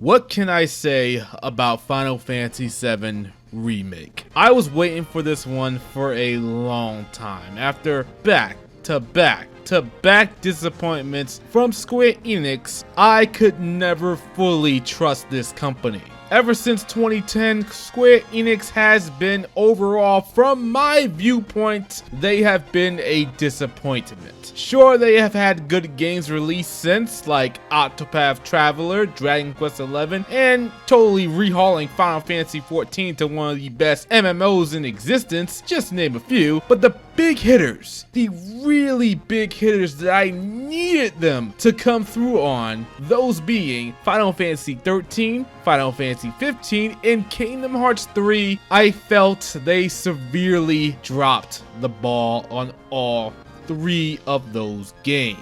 What can I say about Final Fantasy VII Remake? I was waiting for this one for a long time after back-to-back disappointments from Square Enix. I could never fully trust this company. Ever since 2010, Square Enix has been overall, from my viewpoint, they have been a disappointment. Sure, they have had good games released since, like Octopath Traveler, Dragon Quest XI, and totally rehauling Final Fantasy XIV to one of the best MMOs in existence, just to name a few. But the big hitters, the really big hitters that I needed them to come through on, those being Final Fantasy XIII, Final Fantasy XV, and Kingdom Hearts 3, I felt they severely dropped the ball on all three of those games.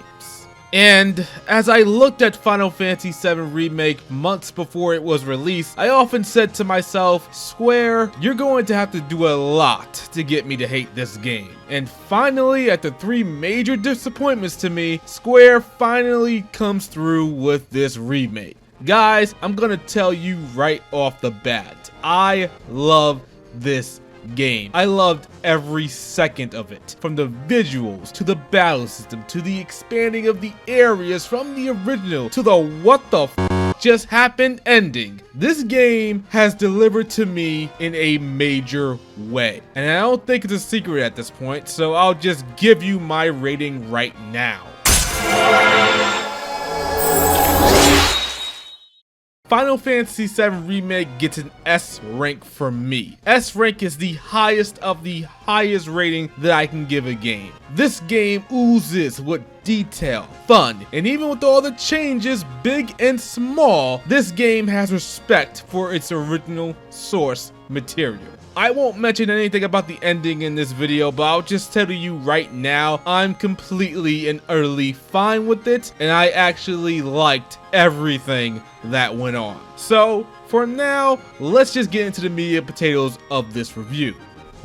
And as I looked at Final Fantasy VII Remake months before it was released, I often said to myself, Square, you're going to have to do a lot to get me to hate this game. And finally, after three major disappointments to me, Square finally comes through with this remake. Guys, I'm gonna tell you right off the bat, I love this game. I loved every second of it, from the visuals to the battle system to the expanding of the areas from the original to the what the f just happened ending. This game has delivered to me in a major way, and I don't think it's a secret at this point, so I'll just give you my rating right now. Final Fantasy VII Remake gets an S rank from me. S rank is the highest of the highest rating that I can give a game. This game oozes with detail, fun, and even with all the changes, big and small, this game has respect for its original source material. I won't mention anything about the ending in this video, but I'll just tell you right now, I'm completely and utterly fine with it, and I actually liked everything that went on. So, for now, let's just get into the meat and potatoes of this review.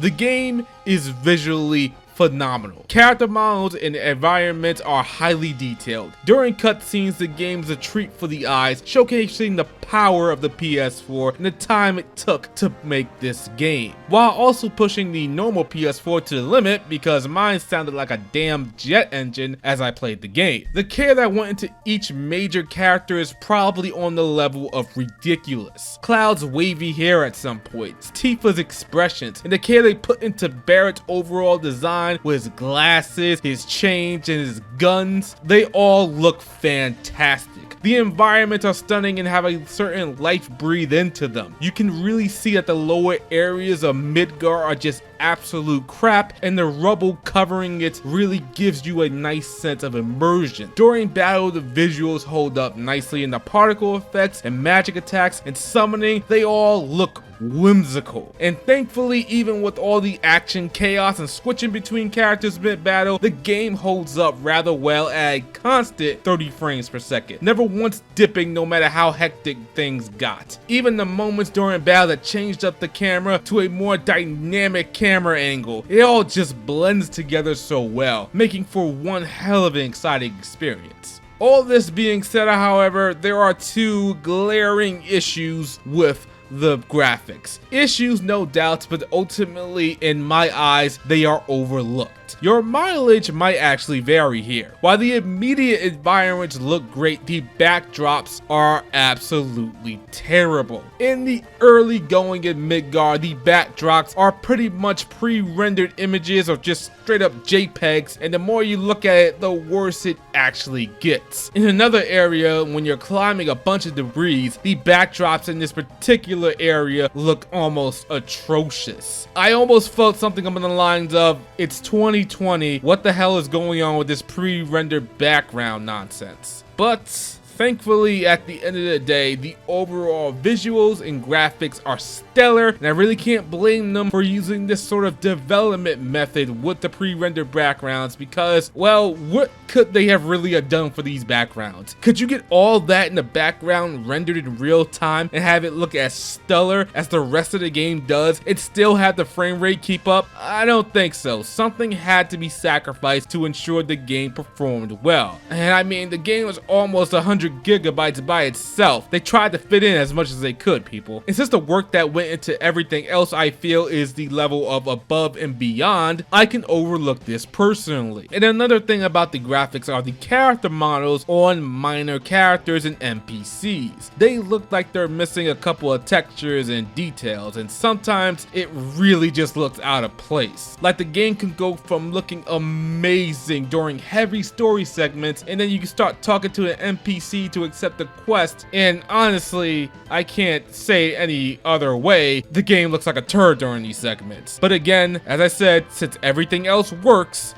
The game is visually phenomenal. Character models and environments are highly detailed. During cutscenes, the game is a treat for the eyes, showcasing the power of the PS4 and the time it took to make this game, while also pushing the normal PS4 to the limit because mine sounded like a damn jet engine as I played the game. The care that went into each major character is probably on the level of ridiculous. Cloud's wavy hair at some points, Tifa's expressions, and the care they put into Barrett's overall design with his glasses, his chains, and his guns, they all look fantastic. The environments are stunning and have a certain life breathe into them. You can really see that the lower areas of Midgar are just absolute crap, and the rubble covering it really gives you a nice sense of immersion. During battle, the visuals hold up nicely, and the particle effects and magic attacks and summoning, they all look whimsical. And thankfully, even with all the action, chaos, and switching between characters mid-battle, the game holds up rather well at a constant 30 frames per second, never once dipping no matter how hectic things got. Even the moments during battle that changed up the camera to a more dynamic camera angle, it all just blends together so well, making for one hell of an exciting experience. All this being said, however, there are two glaring issues with the graphics. Issues, no doubt, but ultimately, in my eyes, they are overlooked. Your mileage might actually vary here. While the immediate environments look great, the backdrops are absolutely terrible. In the early going in Midgar, the backdrops are pretty much pre-rendered images or just straight up JPEGs, and the more you look at it, the worse it actually gets. In another area, when you're climbing a bunch of debris, the backdrops in this particular area look almost atrocious. I almost felt something along the lines of, it's 2020, what the hell is going on with this pre-rendered background nonsense? But thankfully, at the end of the day, the overall visuals and graphics are stellar, and I really can't blame them for using this sort of development method with the pre-rendered backgrounds because, well, what could they have really done for these backgrounds? Could you get all that in the background rendered in real time and have it look as stellar as the rest of the game does and still have the frame rate keep up? I don't think so. Something had to be sacrificed to ensure the game performed well. And I mean, the game was almost 100 100 gigabytes by itself. They tried to fit in as much as they could, people. And since the work that went into everything else I feel is the level of above and beyond, I can overlook this personally. And another thing about the graphics are the character models on minor characters and NPCs. They look like they're missing a couple of textures and details, and sometimes it really just looks out of place. Like the game can go from looking amazing during heavy story segments, and then you can start talking to an NPC to accept the quest, and honestly, I can't say any other way, the game looks like a turd during these segments. But again, as I said, since everything else works,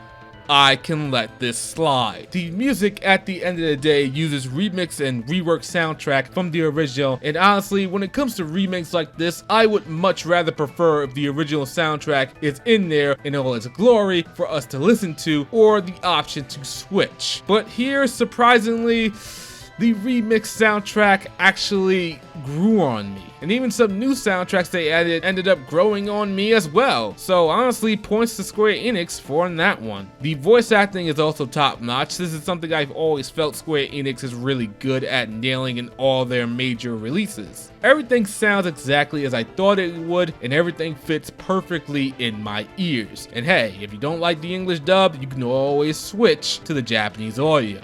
I can let this slide. The music at the end of the day uses remix and rework soundtrack from the original, and honestly, when it comes to remakes like this, I would much rather prefer if the original soundtrack is in there in all its glory for us to listen to, or the option to switch. But here, surprisingly, the remix soundtrack actually grew on me. And even some new soundtracks they added ended up growing on me as well. So honestly, points to Square Enix for that one. The voice acting is also top notch. This is something I've always felt Square Enix is really good at nailing in all their major releases. Everything sounds exactly as I thought it would, and everything fits perfectly in my ears. And hey, if you don't like the English dub, you can always switch to the Japanese audio.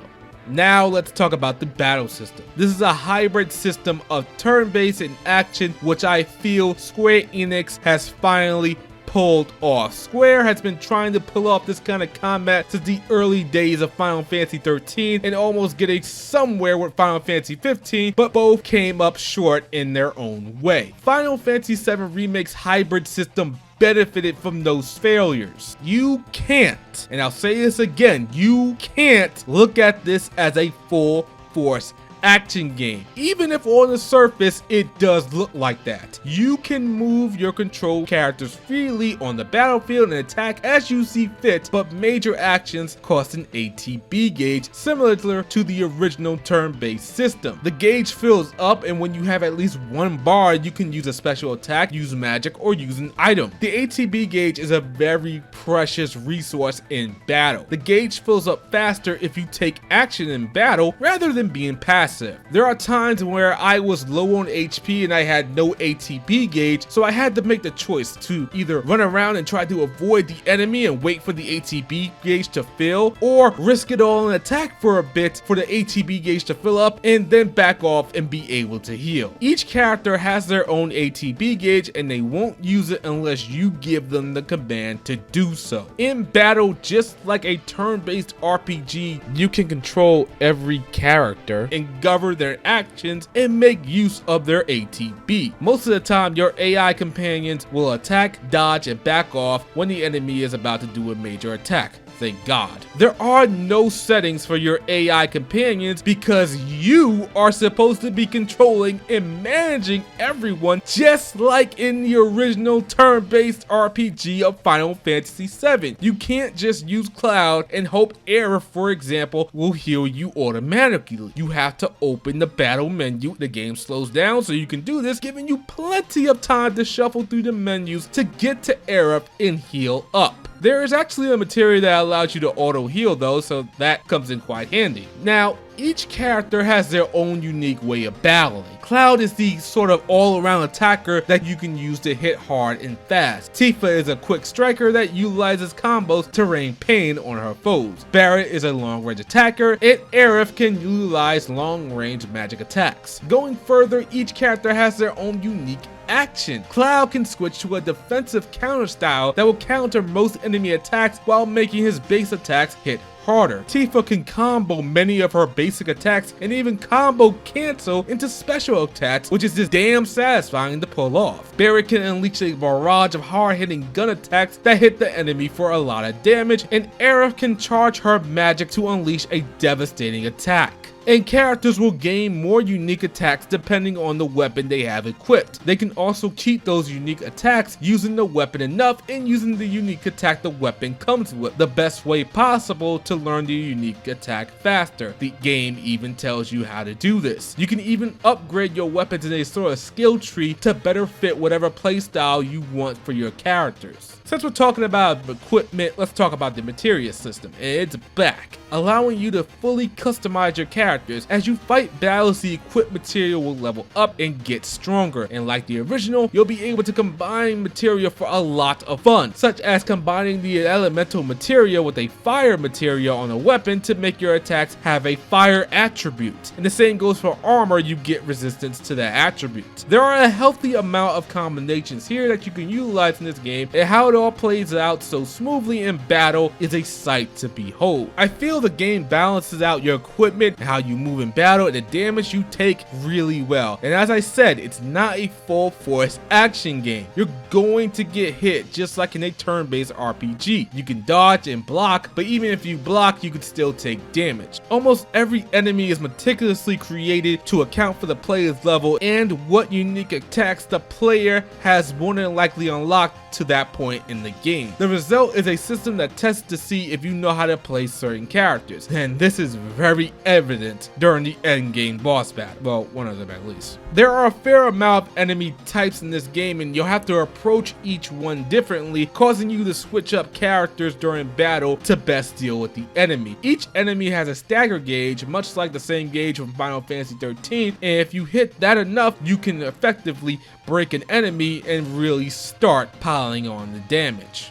Now let's talk about the battle system. This is a hybrid system of turn-based and action, which I feel Square Enix has finally pulled off. Square has been trying to pull off this kind of combat since the early days of Final Fantasy 13 and almost getting somewhere with Final Fantasy 15, but both came up short in their own way. Final Fantasy VII Remake's hybrid system benefited from those failures. You can't, and I'll say this again, you can't look at this as a full force action game, even if on the surface it does look like that. You can move your control characters freely on the battlefield and attack as you see fit, but major actions cost an ATB gauge similar to the original turn-based system. The gauge fills up, and when you have at least one bar, you can use a special attack, use magic, or use an item. The ATB gauge is a very precious resource in battle. The gauge fills up faster if you take action in battle rather than being passive. There are times where I was low on HP and I had no ATB gauge, so I had to make the choice to either run around and try to avoid the enemy and wait for the ATB gauge to fill, or risk it all and attack for a bit for the ATB gauge to fill up and then back off and be able to heal. Each character has their own ATB gauge and they won't use it unless you give them the command to do so. In battle, just like a turn-based RPG, you can control every character and govern their actions and make use of their ATB. Most of the time, your AI companions will attack, dodge, and back off when the enemy is about to do a major attack. Thank God. There are no settings for your AI companions because you are supposed to be controlling and managing everyone just like in the original turn-based RPG of Final Fantasy VII. You can't just use Cloud and hope Aerith, for example, will heal you automatically. You have to open the battle menu. The game slows down so you can do this, giving you plenty of time to shuffle through the menus to get to Aerith and heal up. There is actually a material that allows you to auto heal though, so that comes in quite handy. Now, each character has their own unique way of battling. Cloud is the sort of all-around attacker that you can use to hit hard and fast. Tifa is a quick striker that utilizes combos to rain pain on her foes. Barret is a long-range attacker, and Aerith can utilize long-range magic attacks. Going further, each character has their own unique action. Cloud can switch to a defensive counter style that will counter most enemy attacks while making his base attacks hit harder. Tifa can combo many of her basic attacks and even combo cancel into special attacks, which is just damn satisfying to pull off. Barret can unleash a barrage of hard-hitting gun attacks that hit the enemy for a lot of damage, and Aerith can charge her magic to unleash a devastating attack. And characters will gain more unique attacks depending on the weapon they have equipped. They can also cheat those unique attacks using the weapon enough and using the unique attack the weapon comes with. The best way possible to learn the unique attack faster. The game even tells you how to do this. You can even upgrade your weapons in a sort of skill tree to better fit whatever playstyle you want for your characters. Since we're talking about equipment, let's talk about the materia system. It's back, allowing you to fully customize your character characters. As you fight battles, the equipped material will level up and get stronger, and like the original, you'll be able to combine material for a lot of fun, such as combining the elemental material with a fire material on a weapon to make your attacks have a fire attribute. And the same goes for armor, you get resistance to that attribute. There are a healthy amount of combinations here that you can utilize in this game, and how it all plays out so smoothly in battle is a sight to behold. I feel the game balances out your equipment and how you move in battle and the damage you take really well. And as I said, it's not a full force action game. You're going to get hit just like in a turn-based RPG. You can dodge and block, but even if you block, you could still take damage. Almost every enemy is meticulously created to account for the player's level and what unique attacks the player has more than likely unlocked to that point in the game. The result is a system that tests to see if you know how to play certain characters, and this is very evident during the endgame boss battle. Well, one of them at least. There are a fair amount of enemy types in this game, and you'll have to approach each one differently, causing you to switch up characters during battle to best deal with the enemy. Each enemy has a stagger gauge, much like the same gauge from Final Fantasy 13, and if you hit that enough, you can effectively break an enemy and really start piling on the damage.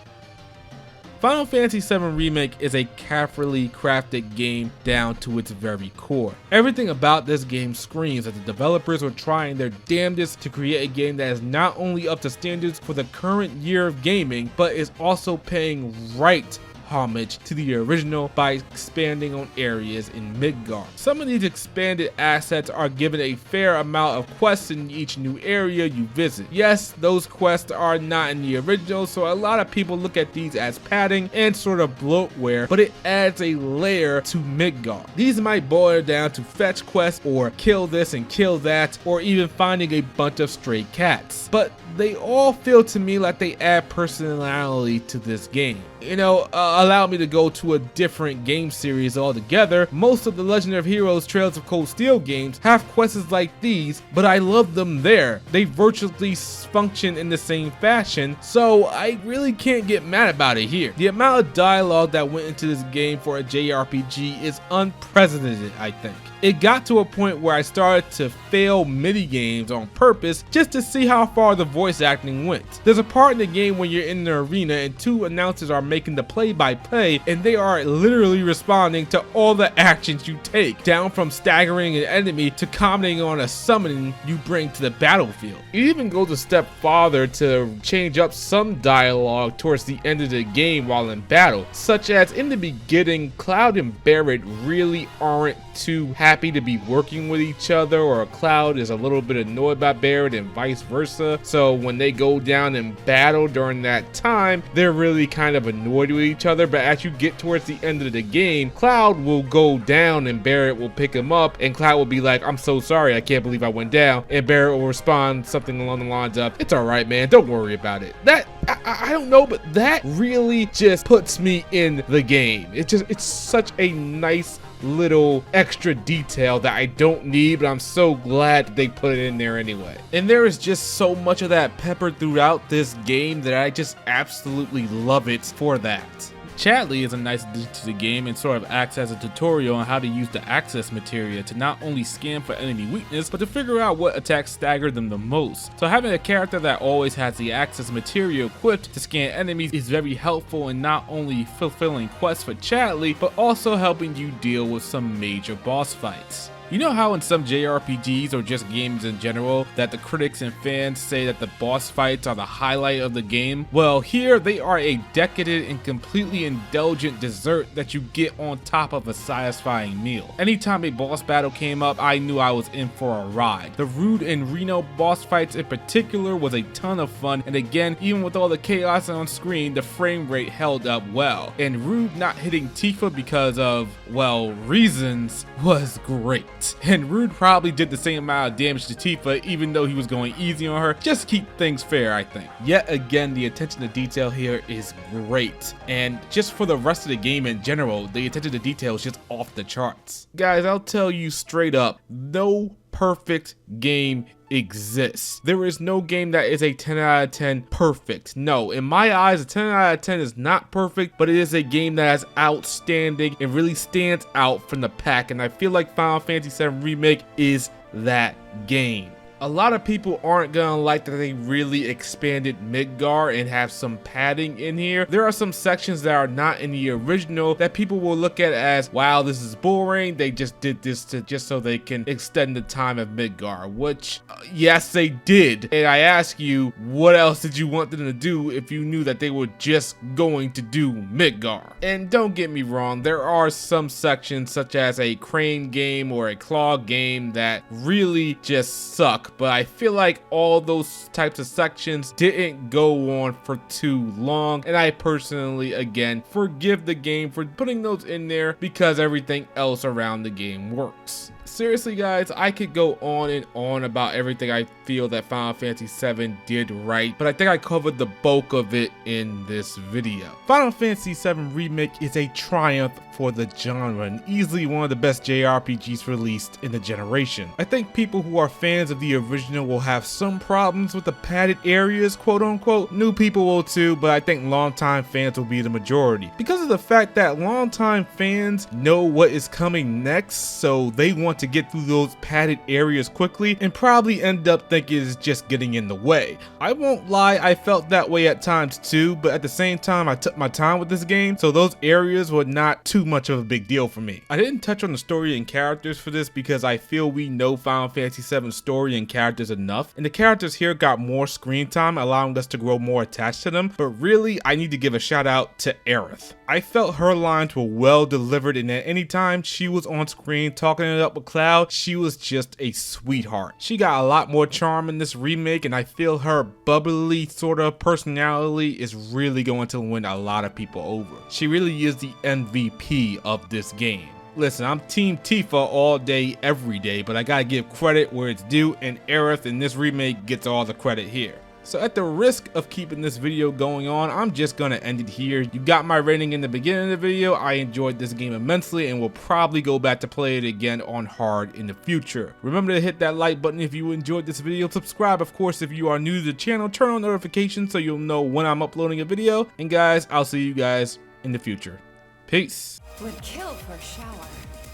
Final Fantasy VII Remake is a carefully crafted game down to its very core. Everything about this game screams that the developers were trying their damnedest to create a game that is not only up to standards for the current year of gaming, but is also paying right homage to the original by expanding on areas in Midgard. Some of these expanded assets are given a fair amount of quests in each new area you visit. Yes, those quests are not in the original, so a lot of people look at these as padding and sort of bloatware, but it adds a layer to Midgard. These might boil down to fetch quests or kill this and kill that, or even finding a bunch of stray cats. But they all feel to me like they add personality to this game. You know, allow me to go to a different game series altogether. Most of the Legend of Heroes Trails of Cold Steel games have quests like these, but I love them there. They virtually function in the same fashion, so I really can't get mad about it here. The amount of dialogue that went into this game for a JRPG is unprecedented, I think. It got to a point where I started to fail mini games on purpose just to see how far the voice acting went. There's a part in the game when you're in the arena and two announcers are making the play-by-play, and they are literally responding to all the actions you take, down from staggering an enemy to commenting on a summoning you bring to the battlefield. It even goes a step farther to change up some dialogue towards the end of the game while in battle, such as in the beginning, Cloud and Barret really aren't too happy to be working with each other, or Cloud is a little bit annoyed by Barret and vice versa. So when they go down in battle during that time, they're really kind of annoyed with each other. But as you get towards the end of the game, Cloud will go down and Barret will pick him up, and Cloud will be like, "I'm so sorry, I can't believe I went down," and Barret will respond something along the lines of, "It's all right, man, don't worry about it." That I don't know, but that really just puts me in the game. It's such a nice little extra detail that I don't need, but I'm so glad that they put it in there anyway. And there is just so much of that peppered throughout this game that I just absolutely love it for that. Chatley is a nice addition to the game and sort of acts as a tutorial on how to use the access materia to not only scan for enemy weakness, but to figure out what attacks stagger them the most. So having a character that always has the access materia equipped to scan enemies is very helpful in not only fulfilling quests for Chatley, but also helping you deal with some major boss fights. You know how in some JRPGs or just games in general that the critics and fans say that the boss fights are the highlight of the game? Well, here they are a decadent and completely indulgent dessert that you get on top of a satisfying meal. Anytime a boss battle came up, I knew I was in for a ride. The Rude and Reno boss fights in particular was a ton of fun, and again, even with all the chaos on screen, the frame rate held up well. And Rude not hitting Tifa because of, well, reasons was great. And Rude probably did the same amount of damage to Tifa even though he was going easy on her, just to keep things fair, I think. Yet again, the attention to detail here is great, and just for the rest of the game in general, the attention to detail is just off the charts. Guys, I'll tell you straight up, no perfect game exists. There is no game that is a 10 out of 10 perfect. No, in my eyes, a 10 out of 10 is not perfect, but it is a game that is outstanding and really stands out from the pack, and I feel like Final Fantasy VII Remake is that game. A lot of people aren't gonna like that they really expanded Midgar and have some padding in here. There are some sections that are not in the original that people will look at as, wow, this is boring. They just did this just so they can extend the time of Midgar, which yes, they did. And I ask you, what else did you want them to do if you knew that they were just going to do Midgar? And don't get me wrong, there are some sections such as a crane game or a claw game that really just suck. But I feel like all those types of sections didn't go on for too long, and I personally, again, forgive the game for putting those in there because everything else around the game works. Seriously guys, I could go on and on about everything I feel that Final Fantasy VII did right, but I think I covered the bulk of it in this video. Final Fantasy VII Remake is a triumph for the genre and easily one of the best JRPGs released in the generation. I think people who are fans of the original will have some problems with the padded areas, quote unquote. New people will too, but I think longtime fans will be the majority because of the fact that longtime fans know what is coming next, so they want to get through those padded areas quickly and probably end up thinking it's just getting in the way. I won't lie, I felt that way at times too, but at the same time I took my time with this game, so those areas were not too much of a big deal for me. I didn't touch on the story and characters for this because I feel we know Final Fantasy VII story and characters enough, and the characters here got more screen time, allowing us to grow more attached to them. But really, I need to give a shout out to Aerith. I felt her lines were well delivered, and at any time she was on screen talking it up with Cloud, she was just a sweetheart. She got a lot more charm in this remake, and I feel her bubbly sort of personality is really going to win a lot of people over. She really is the MVP of this game. Listen, I'm Team Tifa all day, every day, but I gotta give credit where it's due, and Aerith in this remake gets all the credit here. So at the risk of keeping this video going on, I'm just gonna end it here. You got my rating in the beginning of the video. I enjoyed this game immensely and will probably go back to play it again on hard in the future. Remember to hit that like button if you enjoyed this video. Subscribe, of course, if you are new to the channel. Turn on notifications so you'll know when I'm uploading a video. And guys, I'll see you guys in the future. Peace. Would kill for a shower.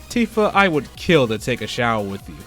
Tifa, I would kill to take a shower with you.